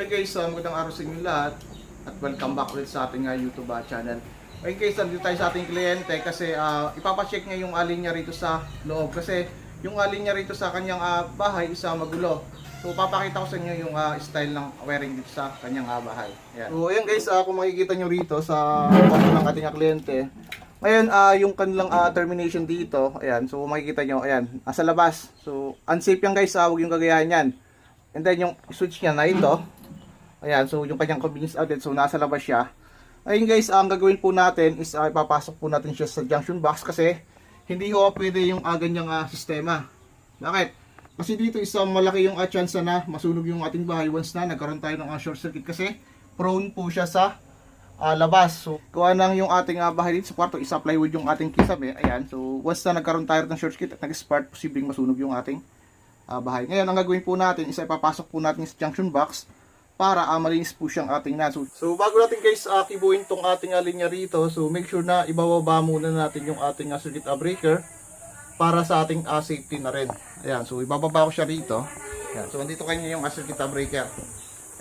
Hey guys, magandang araw sa inyo lahat at welcome back ulit sa ating YouTube channel. Okay guys, nandito tayo sa ating kliyente kasi ipapacheck niya yung alin niya rito sa loob kasi yung alin niya rito sa kanyang bahay isa magulo. So papakita ko sa inyo yung style ng wiring dito sa kanyang bahay. Ayan. So ayan guys, kung makikita nyo rito sa kwarto ng ating kliyente, ngayon yung kanilang termination dito, ayan, so makikita nyo, ayan, nasa labas. So unsafe yan guys, huwag yung gagayahin yan. And then yung switch niya na ito, ayan, so yung kanyang convenience outlet, so nasa labas siya. Ayun guys, ang gagawin po natin is ipapasok po natin siya sa junction box kasi hindi ho pwede yung ganyang sistema. Bakit? Kasi dito malaki yung chance na masunog yung ating bahay once na nagkaroon tayo ng short circuit kasi prone po siya sa labas. So kuha nang yung ating bahay dito sa kwarto, isa plywood yung ating kisame. Ayan, so once na nagkaroon tayo ng short circuit at nag-spark, posibleng masunog yung ating bahay. Ngayon, ang gagawin po natin is ipapasok po natin sa junction box para malinis po siyang ating na. So bago natin guys kibuin tong ating linya rito, so make sure na ibababa muna natin yung ating circuit breaker para sa ating safety na rin. Ayan, so ibababa ko siya rito. Ayan, so andito kanya yung circuit breaker.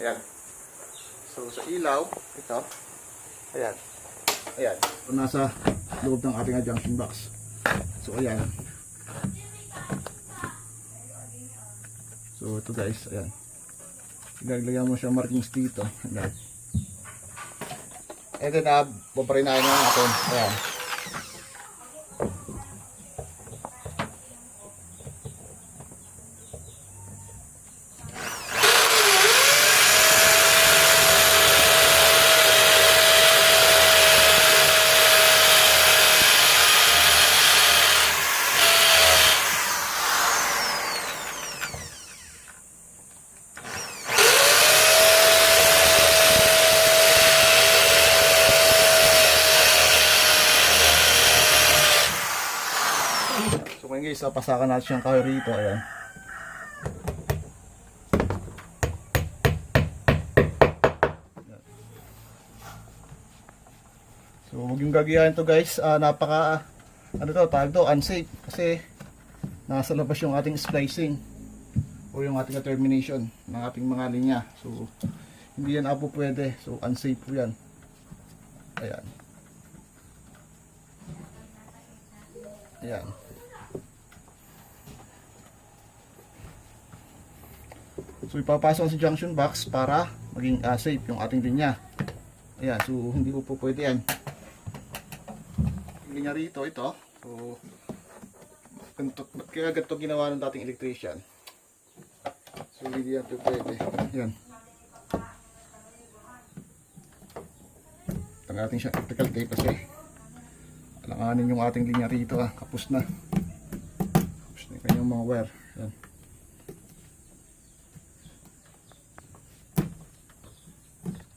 Ayan. So sa ilaw, ito. Ayan. Ayan. So nasa loob ng ating junction box. So ayan. So ito guys, ayan. Gaglayan mo siya markings dito. Ayan. And then paparinahin natin. Ayan. So ngayon guys, pasakan natin siyang kahoy rito. Ayan. So huwag yung gagayahin to guys, napaka tawag to, unsafe kasi nasa labas yung ating splicing o yung ating termination ng ating mga linya. So hindi yan po pwede, so unsafe po yan. Ayan. Ayan. So ipapasok sa junction box para maging safe yung ating linya. Ayan, so hindi po pwede yan. Yung linya rito, ito. So kaya ganito ginawa ng dating electrician. So hindi yan po pwede. Ayan. Tangatin siya electrical tape kasi alanganin yung ating linya rito. Kapos na. Kapos na yung kanyang mga wire. Ayan.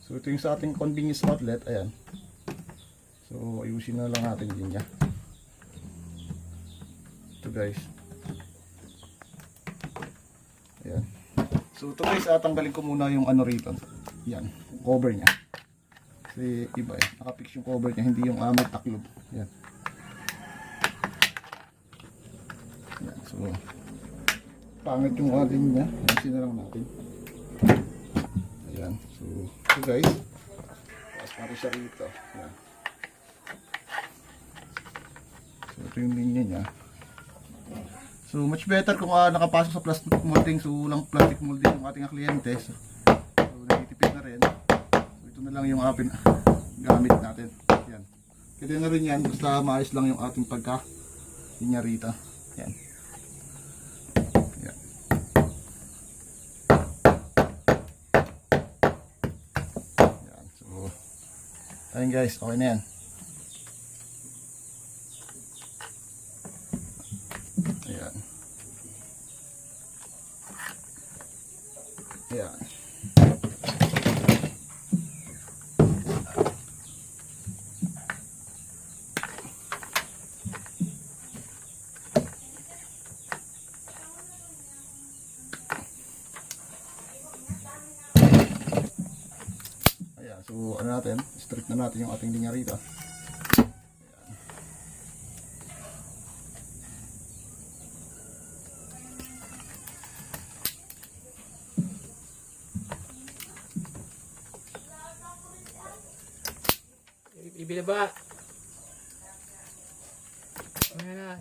So ito yung sa ating convenience outlet, ayan. So ayusin na lang natin din niya. Ito guys. Ayan. So ito guys, tanggalin ko muna yung rito. Yan, cover niya. Kasi iba nakapix yung cover niya, hindi yung may taklob. Ayan. Ayan, so pangit yung ating niya. Ayusin na lang natin. Ayan, so ito guys, taas natin siya rito. Ayan. So ito yung linya niya. So much better kung nakapasok sa plastic molding. So walang plastic molding yung ating kliyente. So nagtitipid na rin. So ito na lang yung gamit natin. Ayan. Pwede na rin yan, basta maayos lang yung ating linya rito. Ayan. Ayan guys, okay na yan. Ayan. Ayan. So ano natin, strip na natin yung ating linya rito. Ibinaba. Ayan.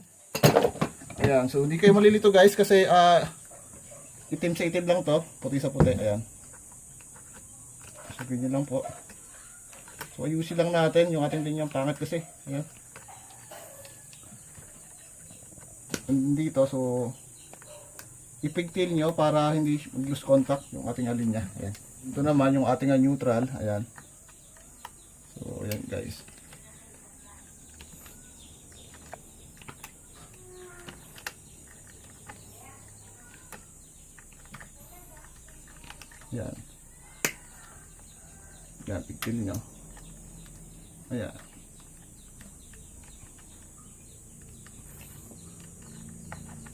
Ayan, so hindi kayo malilito guys kasi itim sa itim lang to, puti sa puti. Ayan. So ganyan lang po. So ayusin lang natin yung ating linyang pangit kasi. Ayan. Dito, so ipigtil nyo para hindi lose contact yung ating linya. Ayan. Ito naman yung ating neutral. Ayan. So ayan guys. Ayan. Ayan, pigtil nyo. Ayan.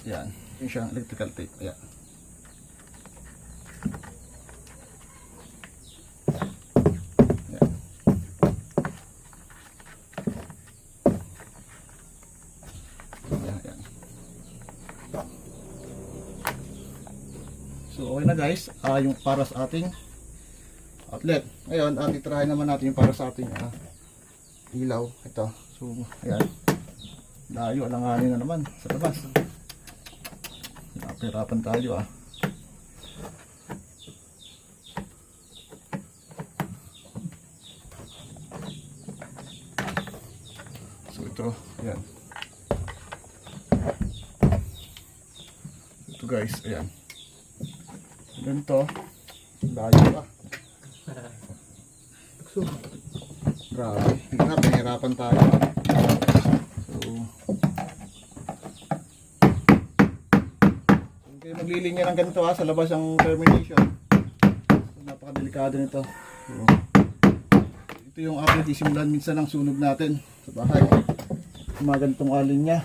Ayan. Yung siyang electrical tape. Ayan. Ayan. Ayan, ayan. So okay na guys, yung para sa ating outlet. Ngayon, titirahin naman natin yung para sa ating ilaw. Ito. So ayan. Layo, alanganin na naman sa labas. Napahirapan tayo So ito, ayan. Ito guys, ayan. Ganito, layo grabe, nahirapan tayo So kayo maglilinya ng ganito sa labas ang termination. So, napakadelikado nito. So, ito yung aking sisimulan minsan ng sunog natin sa bahay. Mga ganitong linya.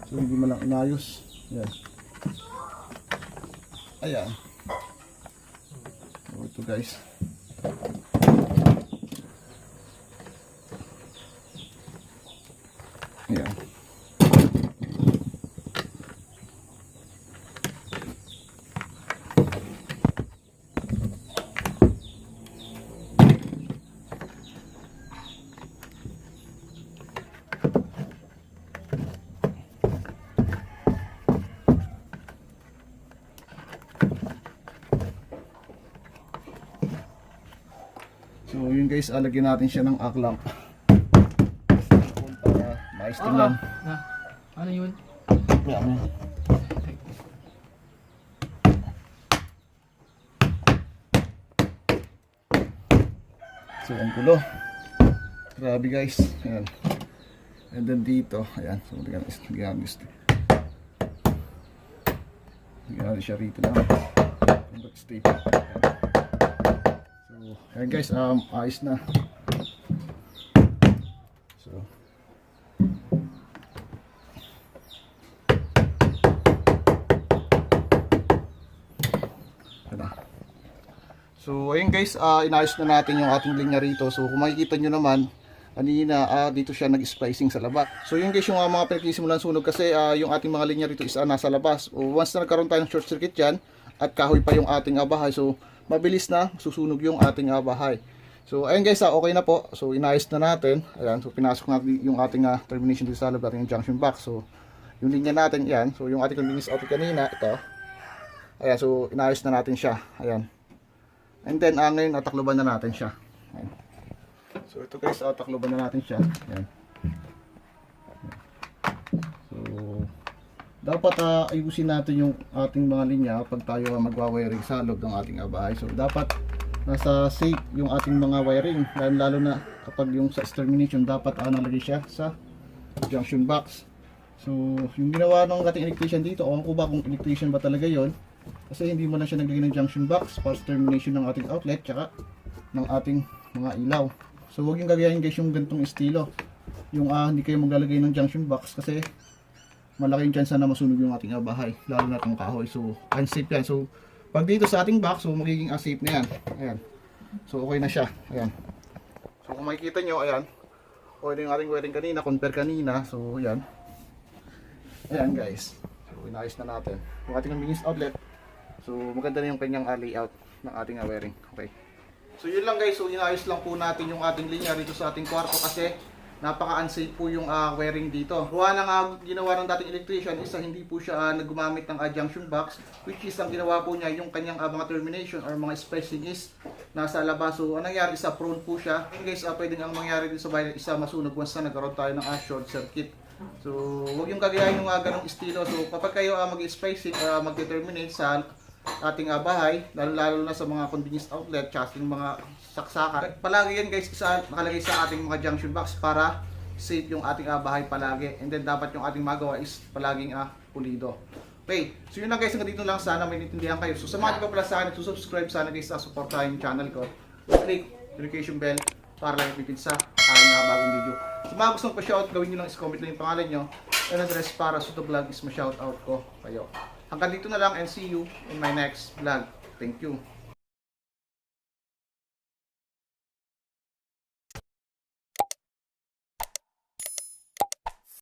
So hindi mo lang inayos. Ayan. Ayan. So ito guys. Ayan. So yun guys, alagyan natin siya ng arc lamp para maayos tingnan. Ano yun? Yan. So ang gulo. Grabe guys. Ayan. And then dito, ayan. So lagyan natin siya rito lang. Stay. So ayan guys, ayos na. So So ayun guys, inayos na natin yung ating linya rito. So kung makikita nyo naman, kanina dito siya nag-splicing sa labas. So yun guys yung mga pinagsimulan sunog kasi yung ating mga linya rito is nasa labas. Once na nagkaroon tayo ng short circuit dyan at kahoy pa yung ating bahay, so mabilis na susunog yung ating bahay. So ayun guys, okay na po. So inayos na natin. Ayan, so pinasok natin yung ating termination dito sa loob natin yung junction box. So yung linya natin yan. So yung ating convenience outlet kanina, ito. Ayan, so inayos na natin siya. Ayan. And then ngayon atakloban na natin siya. Ayan. So ito guys, atakloban na natin siya. Ayan. So dapat ayusin natin yung ating mga linya pag tayo magwa-wiring sa loob ng ating bahay. So dapat nasa safe yung ating mga wiring, lalo na kapag yung sa termination dapat nalagay siya sa junction box. So yung ginawa ng ating electrician dito, kung ba kung electrician ba talaga yon, kasi hindi mo na siya naglagay ng junction box para sa termination ng ating outlet tsaka ng ating mga ilaw. So huwag yung gagayahin guys yung gantong estilo, yung hindi kayo maglalagay ng junction box kasi malaking chance na masunog yung ating bahay, lalo na itong kahoy. So unsafe yan. So pag dito sa ating box, so magiging safe na yan. Ayan. So okay na siya. Ayan. So kung makikita nyo, ayan, okay yung ating wiring kanina, compare kanina. So ayan. Ayan guys. So inayos na natin yung ating convenience outlet. So maganda na yung kanyang layout ng ating wiring. Okay. So yun lang guys, so inayos lang po natin yung ating linya dito sa ating kwarto kasi napaka-unsafe po yung wiring dito. Gawa ng ginawa ng dating electrician is hindi po siya naggumamit ng junction box, which is ang ginawa po niya yung kanyang mga termination or mga spacing is nasa labas. So anong nangyari is prone po siya. And guys, pwedeng ang mangyari din sa bahay isa masunog once na nagkaroon tayo ng short circuit. So huwag yung kagayahin yung ganong estilo. So kapag kayo mag-spacing or mag-terminate sa ating bahay, lalo na sa mga convenience outlet, tsaka yung mga saksakan. Palagi yan guys, nakalagay sa ating mga junction box para safe yung ating bahay palagi. And then dapat yung ating magawa is palaging pulido. Okay, so yun lang guys, hanggang dito lang, sana may naintindihan kayo. So sa mga di pa pala sa akin, subscribe sana guys, supportahan yung channel ko. Click notification bell para lang ipipin sa aking bagong video. Sa mga gustong pa-shoutout, gawin nyo lang is comment lang yung pangalan nyo and address para sa vlog is ma-shoutout ko kayo. Hanggang dito na lang and see you in my next vlog. Thank you.